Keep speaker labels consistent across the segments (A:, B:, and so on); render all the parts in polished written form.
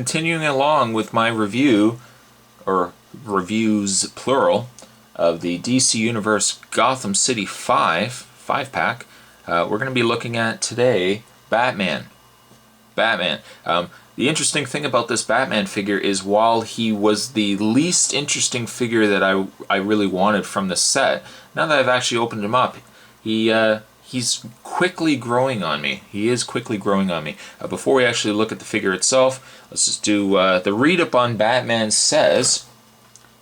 A: continuing along with my review, or reviews plural, of the DC Universe Gotham City 5-pack. We're going to be looking at today Batman. The interesting thing about this Batman figure is while he was the least interesting figure that I really wanted from the set, now that I've actually opened him up, he's quickly growing on me. He is quickly growing on me. Before we actually look at the figure itself, let's just do the read-up on Batman. Says,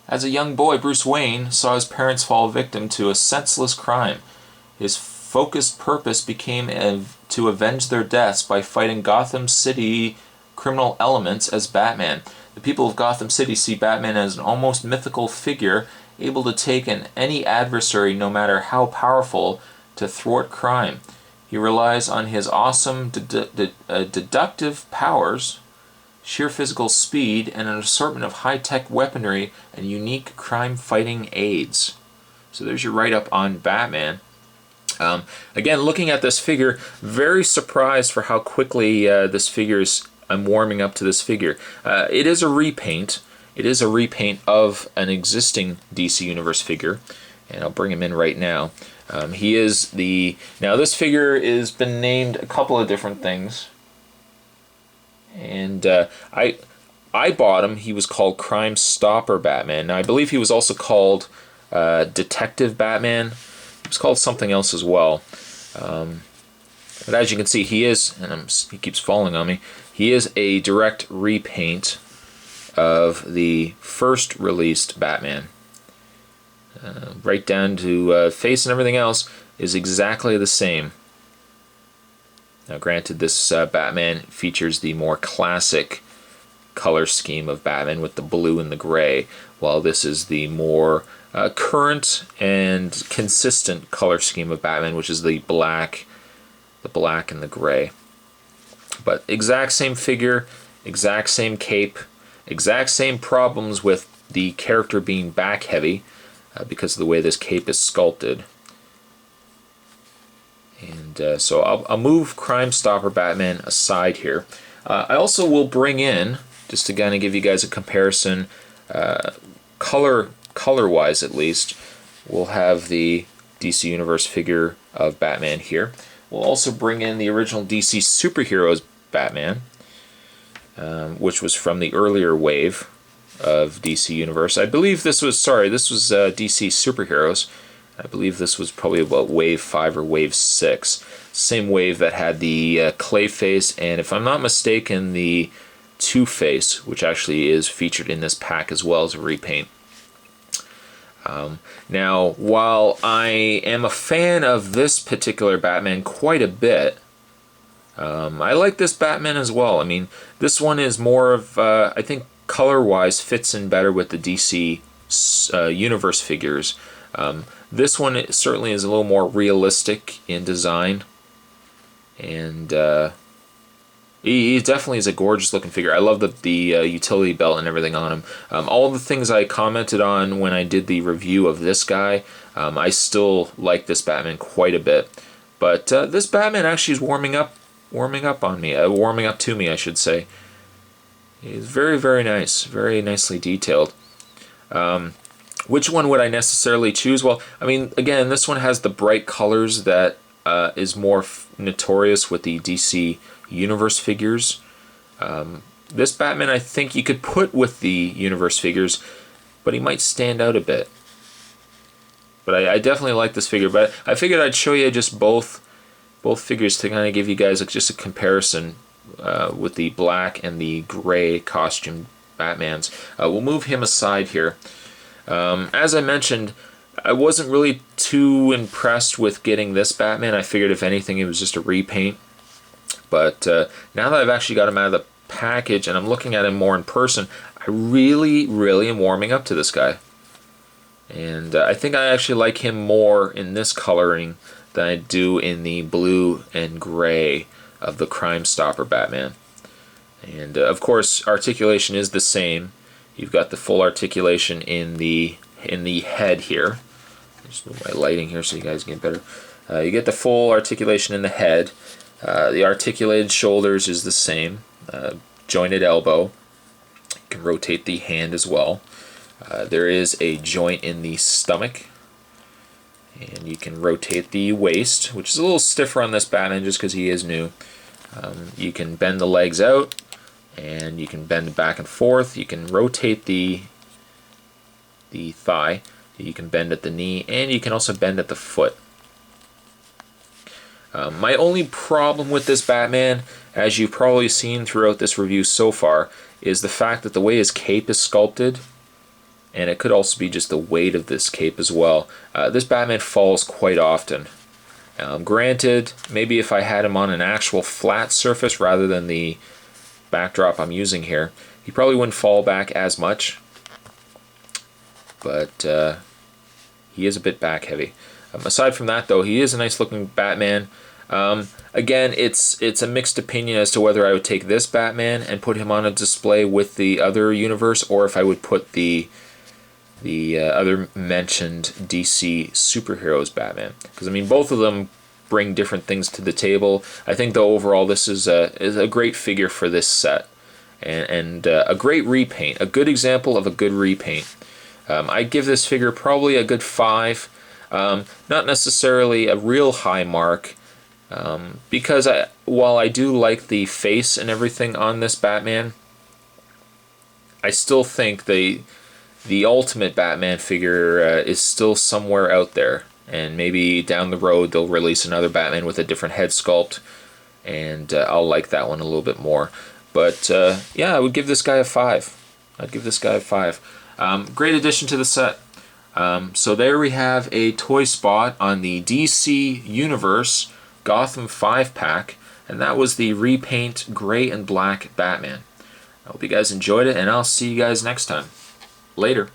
A: as a young boy, Bruce Wayne saw his parents fall victim to a senseless crime. His focused purpose became to avenge their deaths by fighting Gotham City criminal elements as Batman. The people of Gotham City see Batman as an almost mythical figure, able to take any adversary, no matter how powerful, to thwart crime. He relies on his awesome deductive powers, sheer physical speed, and an assortment of high-tech weaponry and unique crime-fighting aids. So there's your write-up on Batman. Again, looking at this figure, very surprised for how quickly I'm warming up to this figure. It is a repaint. It is a repaint of an existing DC Universe figure, and I'll bring him in right now. Now this figure has been named a couple of different things, and I bought him. He was called Crime Stopper Batman. Now I believe he was also called Detective Batman. He was called something else as well. But as you can see, he is, and he keeps falling on me, he is a direct repaint of the first released Batman. Right down to face and everything else is exactly the same. Now granted, this Batman features the more classic color scheme of Batman with the blue and the gray, while this is the more current and consistent color scheme of Batman, which is the black and the gray. But exact same figure, exact same cape, exact same problems with the character being back heavy, because of the way this cape is sculpted. And so I'll move Crime Stopper Batman aside here. I also will bring in, just to kind of give you guys a comparison, color-wise at least, we'll have the DC Universe figure of Batman here. We'll also bring in the original DC Superheroes Batman, which was from the earlier wave of DC Universe. I believe this was DC Superheroes. I believe this was probably about Wave 5 or Wave 6. Same wave that had the Clayface, and if I'm not mistaken, the Two-Face, which actually is featured in this pack as well as a repaint. Now, while I am a fan of this particular Batman quite a bit, I like this Batman as well. I mean, this one is more of, I think, color-wise fits in better with the DC Universe figures. This one certainly is a little more realistic in design, and he definitely is a gorgeous looking figure. I love the utility belt and everything on him. All the things I commented on when I did the review of this guy, I still like this Batman quite a bit. But this Batman actually is warming up to me, I should say. He's very, very nice, very nicely detailed. Which one would I necessarily choose? Well, I mean, again, this one has the bright colors that is more notorious with the DC Universe figures. This Batman, I think you could put with the Universe figures, but he might stand out a bit. But I definitely like this figure. But I figured I'd show you just both figures to kind of give you guys just a comparison with the black and the gray costume Batmans. We'll move him aside here. As I mentioned, I wasn't really too impressed with getting this Batman. I figured if anything it was just a repaint. But now that I've actually got him out of the package and I'm looking at him more in person, I really, really am warming up to this guy. And I think I actually like him more in this coloring than I do in the blue and gray of the Crime Stopper Batman. And of course, articulation is the same. You've got the full articulation in the head here. Just move my lighting here so you guys get better. You get the full articulation in the head. The articulated shoulders is the same. Jointed elbow. can rotate the hand as well. There is a joint in the stomach, and you can rotate the waist, which is a little stiffer on this Batman just because he is new. You can bend the legs out, and you can bend back and forth. You can rotate the thigh. You can bend at the knee, and you can also bend at the foot. My only problem with this Batman, as you've probably seen throughout this review so far, is the fact that the way his cape is sculpted, and it could also be just the weight of this cape as well. This Batman falls quite often. Granted, maybe if I had him on an actual flat surface rather than the backdrop I'm using here, he probably wouldn't fall back as much. But he is a bit back heavy. Aside from that, though, he is a nice looking Batman. Again, it's a mixed opinion as to whether I would take this Batman and put him on a display with the other universe, or if I would put the other mentioned DC superheroes Batman. Because I mean, both of them bring different things to the table. I think though overall this is a great figure for this set, and a great repaint, a good example of a good repaint. I'd give this figure probably a good 5. Not necessarily a real high mark, because while I do like the face and everything on this Batman, I still think the ultimate Batman figure is still somewhere out there, and maybe down the road they'll release another Batman with a different head sculpt, and I'll like that one a little bit more. But yeah, I would give this guy a 5. I'd give this guy a 5. Great addition to the set. So there we have a toy spot on the DC Universe Gotham 5-pack, and that was the repaint gray and black Batman. I hope you guys enjoyed it, and I'll see you guys next time. Later.